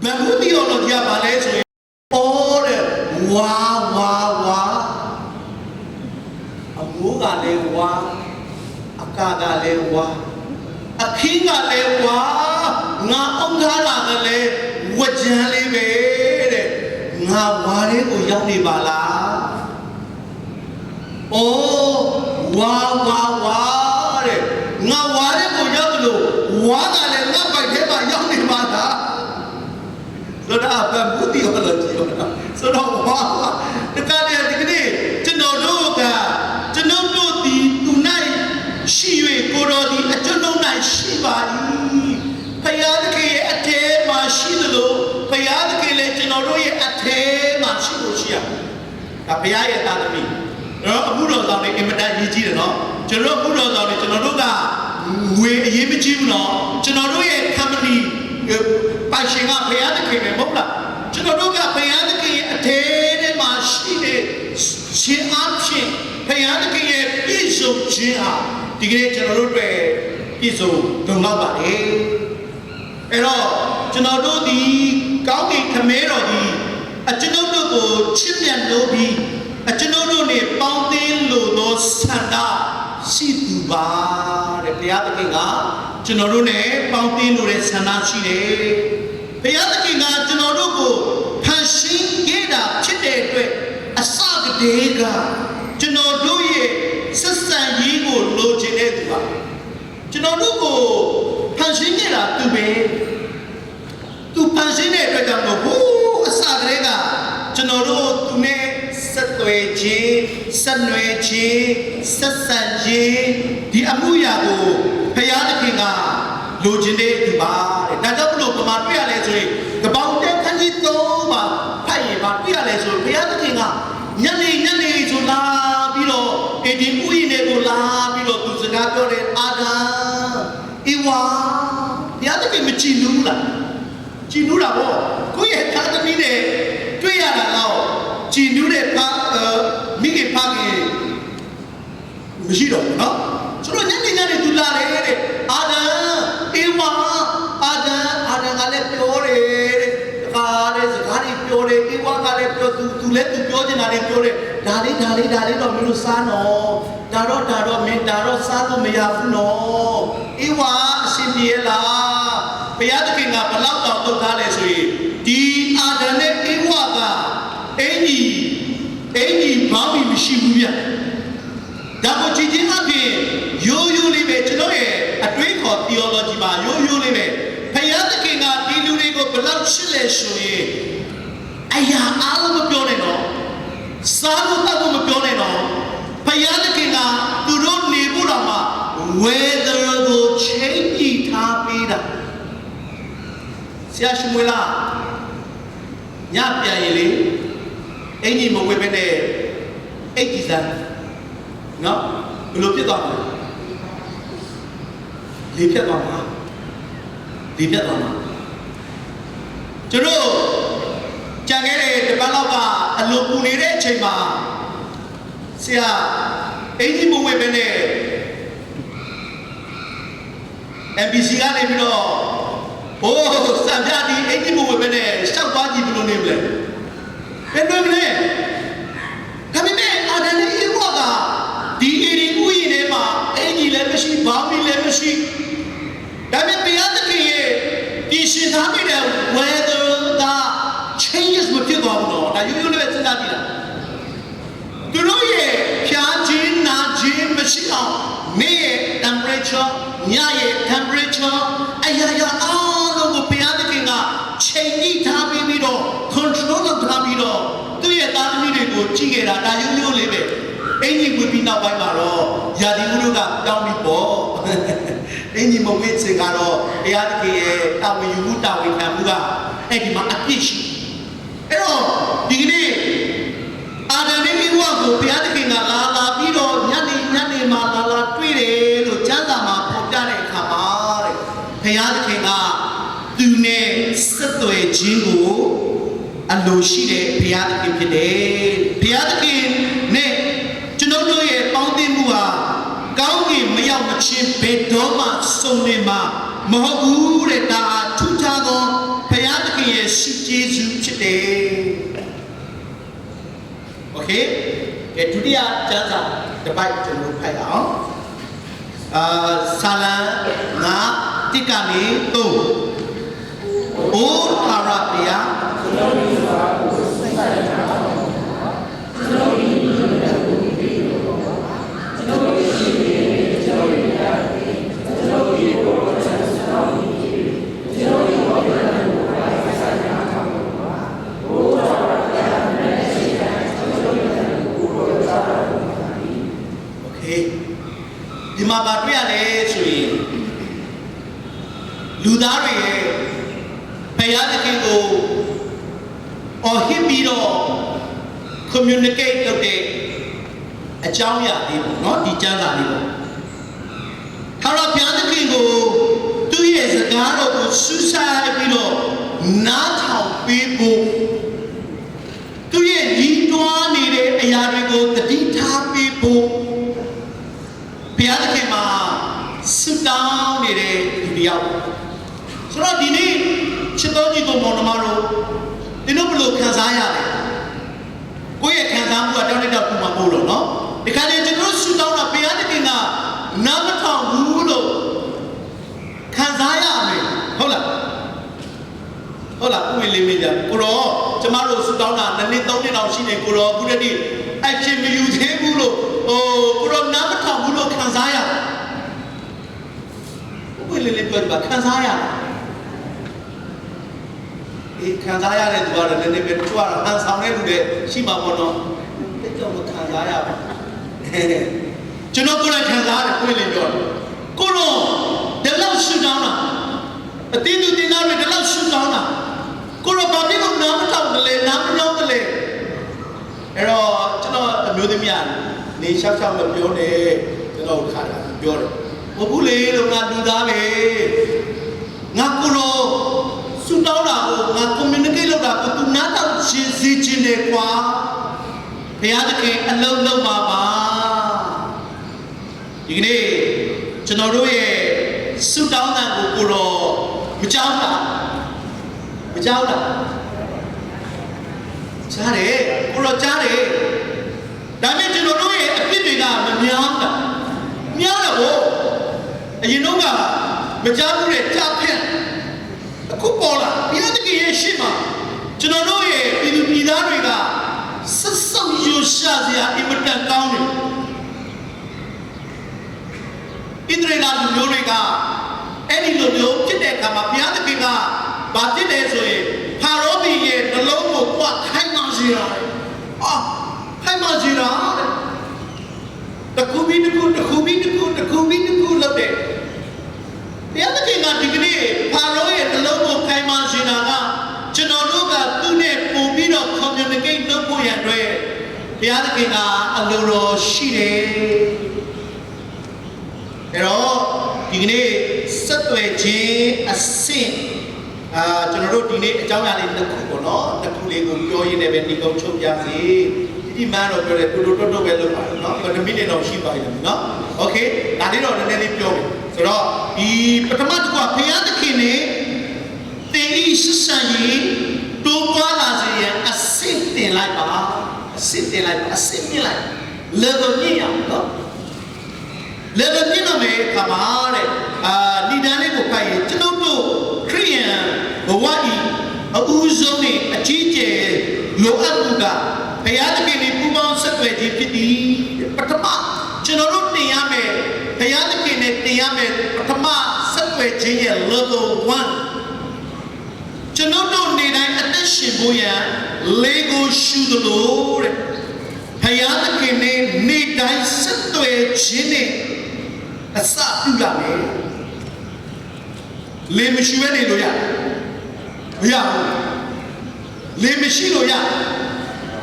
ဘယ်လိုပြောလို့ကြပါလဲဆိုရင်အော်တဲ့ဝါအမိုးကလည်းဝါအကာကလည်းဝါအခင်းကလည်းဝါငါအောင်ထားတာကလည်းဝကြမ်းလေးပဲတဲ့ငါဝါလေးကိုရောက်နေပါလားအိုးဝါတဲ့ငါဝါလေးကိုရောက်လို့ဝါကလည်းငါပိုက်ထဲမှာရောက်နေပါလားဆိုတော့ဘယ်ဘူးတီရောလို့ကြည့်တော့ဆိုတော့ဝါတကယ်ဒီကနေ့ကျွန်တော်တို့ဒီသူနိုင်ရှိ၍ကိုတော်ဒီအကျွန်ုပ်၌ရှိပါ၏ဘုရားသခင်ရဲ့အထဲမှာရှိသလိုဘုရားသခင်လည်းကျွန်တော်တို့ရဲ့အထဲမှာရှိလို့ရှိရဒါဘုရားရဲ့သားသမီးနော်အခုတော်ဆောင်လေးအင်မတန်ရည်ကြီးတယ်နော်ကျွန်တော်အခုတော်ဆောင်လေးကျွန်တော်တို့ကငွေအရေးမကြီးဘူးနော်ကျွန်တော်တို့ရဲ့ company ပိုင်ရှင်ကဘုရားသခင်ပဲမဟုတ်လားကျွန်တော်တို့ကဘုရားသခင်ရဲ့အထဲထဲမှာရှိနေရှင်အားဖြင့်ဘုရားသခင်ရဲ့ပြည့်စုံခြင်းဟာဒီကနေ့ကျွန်တော်တို့တွေပြည့်စုံလုံလောက်ပါလေအဲ့တော့ကျွန်တော်တို့ဒီကောင်းကင်ခမဲတော်ဒီအကျွန်ုပ်တို့ကိုချစ်မြတ်လို့ပြီးအကျွန်ုပ်တို့နဲ့ပေါင်းသင်းလို့သောဆန္ဒရှိသူပါတဲ့ဘုရားသခင်ကကျွန်တော်တို့နဲ့ပေါင်းသင်းလို့တဲ့ဆန္ဒရှိတယ်ဘုရားသခင်ကကျွန်တော်တို့ကိုဖန်ဆင်းခဲ့တာဖြစ်တဲ့အတွက်အစကတည်းကကျွန်တော်တို့ရဲ့ဆက်ဆံရေးကိုလိုချင်တဲ့သူပါကျွန်တော်တို့ကိုဖန်ဆင်းခဲ့တာသူပဲသူဖန်ဆင်းတဲ့အတွက်ကြောင့်ဟိုးအစကတည်းကကျွန်တော်တို့သူနဲ့ဆက်သွယ်ခြင်းဆက်နွယ်ခြင်းဆက်ဆံခြင်းဒီအမှုရာကိုဘုရားသခင်ကလိုချင်တဲ့သူပါတဲ့ဒါကြောင့်မလို့ပမာတွေ့ရလဲဆိုရင်ကပောင်တဲ့ခန်းကြီး3ပါဖတ်ရင်ပါတွေ့ရလဲဆိုဘုရားသခင်ကညနေဆိုလာပြီးတော့ဒီဥယျာဉ်တွေကိုလာပြီးတော့သူစကားပြောတဲ့အာဒံဧဝါဘုရားသခင်မကြည်ဘူးလားကြည်ဘူးတာပေါ့ကိုယ့်ရဲ့သားသမီးနဲ့တွေ့ရတာတော့ကြည်နူးတဲ့မိခင်ဖခင်မရှိတော့ဘူးနော်ဆိုတော့ညနေသူလာတယ်တဲ့အာဒံဧဝါအာဒံကလည်းပြောတယ်တဲ့စကားတွေပြောတယ်ဧဝါကလည်းပြောသူလည်းသူပြောချင်တာလည်းပြောတယ်ဒါလေးတော့မင်းတို့စားနော်ဒါတော့မင်းစားလို့မရဘူးနော်ဧဝါအရှင်ပြေလားဘုရားသခင်ကဘလောက်တောင်လုပ်ထားလဲဆိုရင်ဒီအာဒံနဲ့ဧဝါကအင်ကြီးဘောင်းပြီးမရှိဘူးဗျဒါကိုကြည်ချင်းအပြင်ရိုးလေးပဲကျွန်တော်ရဲ့အတွေးခေါ် theology မှာရိုးလေးပဲဘုရားသခင်ကဒီလူတွေကိုဘလောက်ချစ်လဲဆိုရင်အရာအားလုံးမပြောနဲ့နော်စားလို့တောက်ဖို့မပြောနဲ့နော်ဘုရားသခင်ကသူတို့နေဖို့တော့မှဝေဒရကိုချိန်ကြည့်ထားပေးတာဆရာရှမွေလာညပြန်ရင်လေအင်ကြီးမဝေဘဲနဲ့အိတ်ကြီးစမ်းနော်ဘယ်လိုဖြစ်သွားမလဲလေဖြတ်သွားမှာကျွန်တော်ကြံခဲ့တဲ့တပတ်လောက်ကအလိုပူနေတဲ့အချိန်မှာဆရာအင်ကြီးမဝေဘဲနဲ့ MBC ကနေပြီးတော့ဟိုစံပြဒီအင်ကြီးမဝေဘဲနဲ့ရှောက်သွားကြည့်ဘယ်လိုနေမလဲဘယ်လိုမလဲဒါပေမဲ့အာဒံနဲ့ဧဝါကဒီဥယျာဉ်ထဲမှာအင်ကြီးလည်းမရှိဘောင်းလည်းမရှိဒါပေမဲ့ဘုရားသခင်ရဲ့ပြင်ဆင်ထားပေးတဲ့ weather က changes မဖြစ်သွားဘူးတော့ဒါရိုးလေးပဲစဉ်းစားကြည့်တာသူတို့ရဲ့ဖြာခြင်းနာခြင်းမရှိအောင်နေ့ရဲ့ temperature ညရဲ့ temperature အရာအားလုံးကိုဘုရားသခင်ကချိန်ကြည့်ထားပြီးတော့ control လုပ်ထားပြီးတော့သူ့ရဲ့သားသမီးတွေကိုကြည့်ခဲ့တာဒါရိုးလေးပဲအင်ကြီးဝင်ပြီးနောက်ပိုင်းမှာတော့ယာဒီဥတို့ကတောင်းပြီးပေါ့အင်ကြီးမဝိစေကတော့ဘုရားသခင်ရဲ့တာဝန်ယူမှုတာဝန်ခံမှုကအဲ့ဒီမှာအပြည့်ရှိအဲ့တော့ဒီကနေ့အာဒံနဲ့ဧဝါကိုဘုရားသခင်ကလာပြီးတော့ညနေမှာလာတွေ့တယ်လို့ကျမ်းစာမှာဖော်ပြတဲ့အခါမှာတဲ့ဘုရားသခင်ကသူနဲ့ဆက်သွယ်ခြင်းကိုအလိုရှိတဲ့ဘုရားသခင်ဖြစ်တယ်ဘုရားသခင်နဲ့ကျွန်တော်တို့ရဲ့ပေါင်းသင်းမှုဟာကောင်းကင်မရောက်မချင်းဘယ်တော့မှစုံနေမှာမဟုတ်ဘူးတဲ့ဒါထူးခြားသောဘုရားသခင်ရဲ့ ရှုကျေးဇူးဖြစ်တယ်โอเคကဲဒုတိယကျမ်းစာတစ်ပိုက်ကျွန်တော်ဖတ်အောင်ဆာလံ9တိကနေ3အိုးထာဝရဘုရားကျွန်တော်ဒီစာကိုစိတ်ဆိုင်တာကျွန်တော်ဒီဒီမှာပါတွေ့ရတယ်ဆိုရင်လူသားတွေရဲ့ဘုရားသခင်ကိုအော်ဟစ်ပြီးတော့ communicate လုပ်တဲ့အကြောင်းအရာလေးပေါ့နော်ဒီကျမ်းစာလေးပေါ့ထာဝရဘုရားသခင်ကိုသူ့ရဲ့စကားတော်ကိုစူးစိုက်ပြီးတော့နားထောင်ပေးဖို့သူ့ရဲ့ညီတွားနေတဲ့အရာတွေကိုတတိထားပေးဖို့ဘုရားသခင်မှာဆုတောင်းနေတဲ့လူတစ်ယောက်ဆိုတော့ဒီနေ့ချစ်တော်ကြီးကိုမောင်နှမတို့ဒီလိုဘယ်လိုခံစားရလဲကိုယ့်ရဲ့ခံစားမှုကတောင်းတတော့ပုံမှာပို့လို့နော်ဒီခါလေးကျွန်တော်ဆုတောင်းတာဘုရားသခင်ကနားမထောင်ဘူးလို့ခံစားရမယ်ဟုတ်လားဥပ္ပလေးမေးကြကိုတော့ကျမတို့ဆုတောင်းတာ2နှစ်3နှစ်လောက်ရှိနေကိုတော့ခုတည်းအဖြစ်မယူသေးဘူးလို့ကိုတော့နားမထောင်ဘူးလို့ခံစားရဥပ္ပလေးပြောပါခံစားရခံစားရတဲ့သူကတော့လည်းပဲသူကတော့ဟန်ဆောင်တဲ့လူတွေရှိမှာပေါ့နော်တိတ်တော့မခံစားရဘူးကျွန်တော်ကိုယ်လည်းခံစားရတယ်ကိုယ်လည်းပြောတယ်ကိုတော့ဒီလောက်ရှုတောင်းတာအတင်းသူတင်သားတွေဒီလောက်ရှုတောင်းတာကိုတော့ဘာဖြစ်လို့နားမထောင်တယ်လဲနားမပြောတယ်လဲအဲ့တော့ကျွန်တော်အမျိုးသမီးကနေရှောက်ရှောက်မပြောနဲ့ကျွန်တော်ခါတာပြောတယ်မဟုတ်ဘူးလေလို့ငါလူသားပဲငါကိုတော့ဆုတောင်းတာကိုငါ communicate လုပ်တာကိုသူနားထောင်ရှင်းစေချင်တယ်ကွာဘုရားသခင်အလုံးလုံးပါပါဒီကနေ့ကျွန်တော်တို့ရဲ့ဆုတောင်းတာကိုတော့မကြောက်တာကြားတယ်ကိုတော့ကြားတယ်ဒါပေမဲ့ကျွန်တော်တို့ရဲ့အဖြစ်တွေကမများတာများတော့ဘို့အရင်တော့ကမကြားဘူးတဲ့ကြားဖြတ်အခုပေါ်လာဘုရားသခင်ရဲ့ရှေ့မှာကျွန်တော်တို့ရဲ့ပြည်သူပြည်သားတွေကဆက်ဆောက်ယူရှာစရာအင်မတန်ကောင်းတယ်ဣသရေလလူမျိုးတွေကအဲ့ဒီလိုမျိုးဖြစ်တဲ့အခါမှာဘုရားသခင်ကဘာဖြစ်လဲဆိုရင်ဖာရောဘီရဲ့နှလုံးကိုကွာခိုင်းမှစီတာခိုင်းမှစီတာတခုပြီးတခုလုပ်တယ်ဘုရားသခင်ကဒီကနေ့ဖာရောရဲ့နှလုံးကိုခိုင်းမှစီတာကကျွန်တော်တို့ကသူ့နဲ့ပုံပြီးတော့ communicate လုပ်ဖို့ရတဲ့ဘုရားသခင်ကအလိုတော်ရှိတယ်အဲ့တော့ဒီကနေ့ဆက်သွယ်ခြင်းအဆင့်ကျွန်တော်တို့ဒီနေ့အကြောင်းအရာလေးတစ်ခုပေါ့နော်တစ်ခုလေးကိုပြောရင်းနဲ့ပဲဒီကုန်းချုပ်ပြစီဒီမှန်တော့ပြောတယ်တူတူတွတ်ပဲလုပ်ပါနော်2မိနစ်တော့ရှိပါပြီနော်โอเคဒါလေးတော့နည်းနည်းလေးပြောပြီဆိုတော့ဒီပထမတစ်ခုကဘုရားသခင်နဲ့တင်ဤဆက်ဆံရေးတိုးပွားလာစေရန်အဆင့်တင်လိုက်ပါအဆင့်မြင့်လိုက် level မြင့်ရအောင်နော် level မြင့်တော့မယ်ခါပါတဲ့ဒီတန်းလေးကိုဖတ်ရင်ကျွန်တော်တို့ခရိယန်ဘဝဤအဦးဆုံးနဲ့အကြီးကျယ်လိုအပ်မှုကဘုရားသခင်နဲ့ပူးပေါင်းဆက်သွယ်ခြင်းဖြစ်သည်ပထမကျွန်တော်တို့တင်ရမယ်ဘုရားသခင်နဲ့တင်ရမယ်ပထမဆက်သွယ်ခြင်းရဲ့ level 1ကျွန်တော်တို့နေတိုင်းအသက်ရှင်ဖို့ရန်လေးကိုရှုသလိုတဲ့ဘုရားသခင်နဲ့နေတိုင်းဆက်သွယ်ခြင်းနဲ့အစပြုရမယ်လေမရှိဘဲနေလို့ရမရဘူးလေမရှိလို့ရ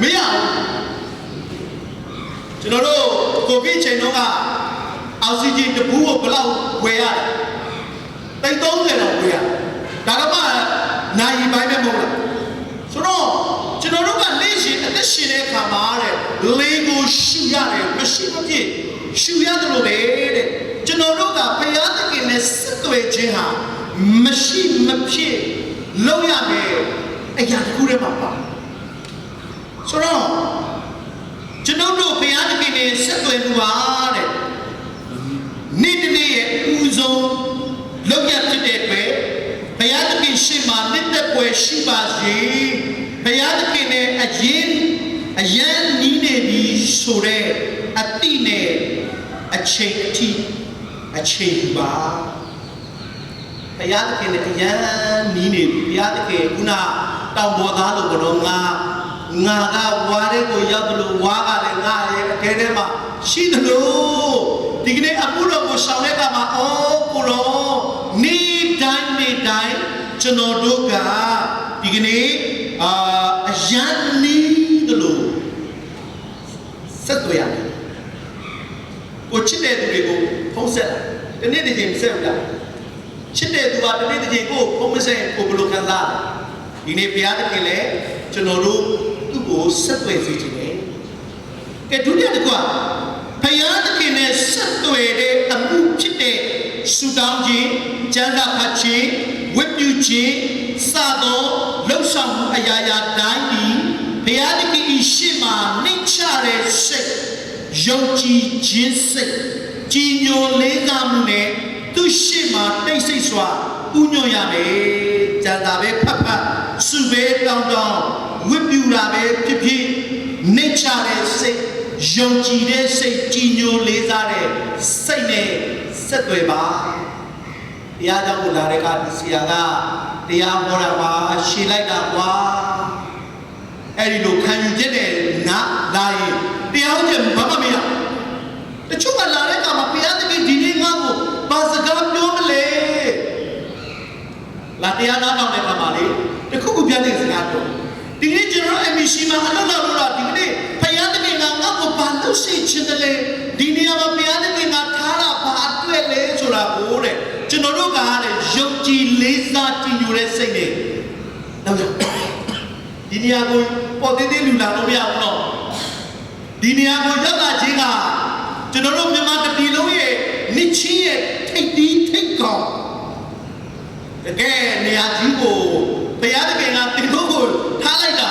မရဘူးကျွန်တော်တို့ကိုဗစ်ချိန်တုန်းကအောက်ဆီဂျင်တပူးကိုဘယ်လောက်ဝယ်ရတယ်တိတ်30လောက်ဝယ်ရဒါကမှနိုင်ပိုင်းပဲမဟုတ်လားဆိုတော့ကျွန်တော်တို့ကနေ့ရှင်အသက်ရှင်တဲ့အခါမှာတဲ့လေကိုရှူရတယ်မရှိမဖြစ်ရှူရတယ်လို့ပဲတဲ့ကျွန်တော်တို့ကဘုရားသခင်နဲ့ဆက်သွယ်ခြင်းဟာမရှိမဖြစ်လုပ်ရမယ် အရာတစ်ခုတည်းမှာပါဆိုတော့ကျွန်တော်တို့ဘုရားသခင်နဲ့ဆက်သွယ်မှုပါတဲ့နေ့တစ်နေ့ရဲ့ဦးဆုံးလောက်ရဖြစ်တဲ့အတွက်ဘုရားသခင်ရှေ့မှာနှစ်သက်ပွဲရှိပါစေဘုရားသခင်နဲ့အရန်နီးနေပြီဆိုတဲ့အတိနဲ့အချိန်အထိအချိန်ပါဘုရားသခင်နဲ့အရန်နီးနေပြီဘုရားသခင်ခုနတောင်ပေါ်သားလို့ကတော့ငါကဝါတဲ့ကိုရောက်တယ်လို့ဝါကလည်းငါရဲ့အထဲထဲမှာရှိတယ်လို့ဒီကနေ့အမှုတော်ကိုဆောင်တဲ့အခါမှာအော်ကိုရောနေ့တိုင်းကျွန်တော်တို့ကဒီကနေ့အရန်နီးတယ်လို့ဆက်သွယ်ရတယ်ကိုချစ်တဲ့သူတွေကိုဖုံးဆက်တယ်ဒီနေ့တစ်ချိန်ဆက်ဦးလားချစ်တဲ့သူကဒီနေ့တစ်ချိန်ကိုဖုံးမဆက်ကိုဘယ်လိုခံစားလဲဒီနေ့ဘုရားသခင်လည်းကျွန်တော်တို့သူ့ကိုဆက်သွယ်စေချင်တယ်ကဲဒုတိယတစ်ခုကဘုရားသခင်နဲ့ဆက်သွယ်တဲ့အမှုဖြစ်တဲ့ဆုတောင်းခြင်းကျမ်းစာဖတ်ခြင်းဝတ်ပြုခြင်းစသောလှုပ်ဆောင်မှုအရာရာတိုင်းဒီဘုရားသခင်ဤရှေ့မှာနှိမ့်ချတဲ့စိတ်ယုံကြည်ခြင်းစိတ်ကြည်ညိုလေးစားမှုနဲ့သူရှေ့မှာတိတ်ဆိတ်စွာဥညွှန်ရမယ်ကျမ်းစာပဲဖတ်စုပဲတောင်းဝတ်ပြုတာပဲဖြစ်ဖြစ်နှိမ့်ချတဲ့စိတ်ယုံကြည်တဲ့စိတ်ကြည်ညိုလေးစားတဲ့စိတ်နဲ့ဆက်သွယ်ပါတရားကြောင့်ကိုလာတဲ့ကဒီဆရာကတရားဟောတာပါရှင်းလိုက်တာကွာအဲ့ဒီလိုခံယူချက်နဲ့နားလာရင်တရားဟောချက်ဘာမှမရတချို့ကလာတဲ့ကမှာဘုရားသခင်ဒီနေ့ငါ့ကိုဘာစကားပြောမလဲလာတရားနားထောင်တဲ့ကမှာလေတခုခုပြန်တဲ့စကားတော့ဒီနေ့ကျွန်တော်အမီရှိမှာအလုပ်လုပ်လို့ဒီနေ့ဘုရားသခင်ကငါ့ကိုဘာလို့ရှိချင်တယ်လဲဒီနေရာမှာဘုရားသခင်ကထားတာဘာအတွက်လဲဆိုတာကိုတဲ့ကျွန်တော်တို့ကတဲ့ယုံကြည်လေးစားကြည်ညိုတဲ့စိတ်နဲ့နောက်ဒီနေရာကိုပေါ်သေးသေးလူလာလို့မရဘူးနော်ဒီနေရာကိုရောက်လာခြင်းကကျွန်တော်တို့မြန်မာတပြည်လုံးရဲ့မြစ်ချင်းရဲ့ထိပ်တီးထိပ်ကောင်တကယ်နေရာကြီးကိုဘုရားသခင်ကတင်ဖို့ကိုထားလိုက်တာ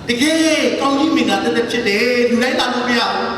တကယ်ကောင်းကြီးမင်္ဂလာတက်ဖြစ်တယ်လူတိုင်းလာလို့မရဘူး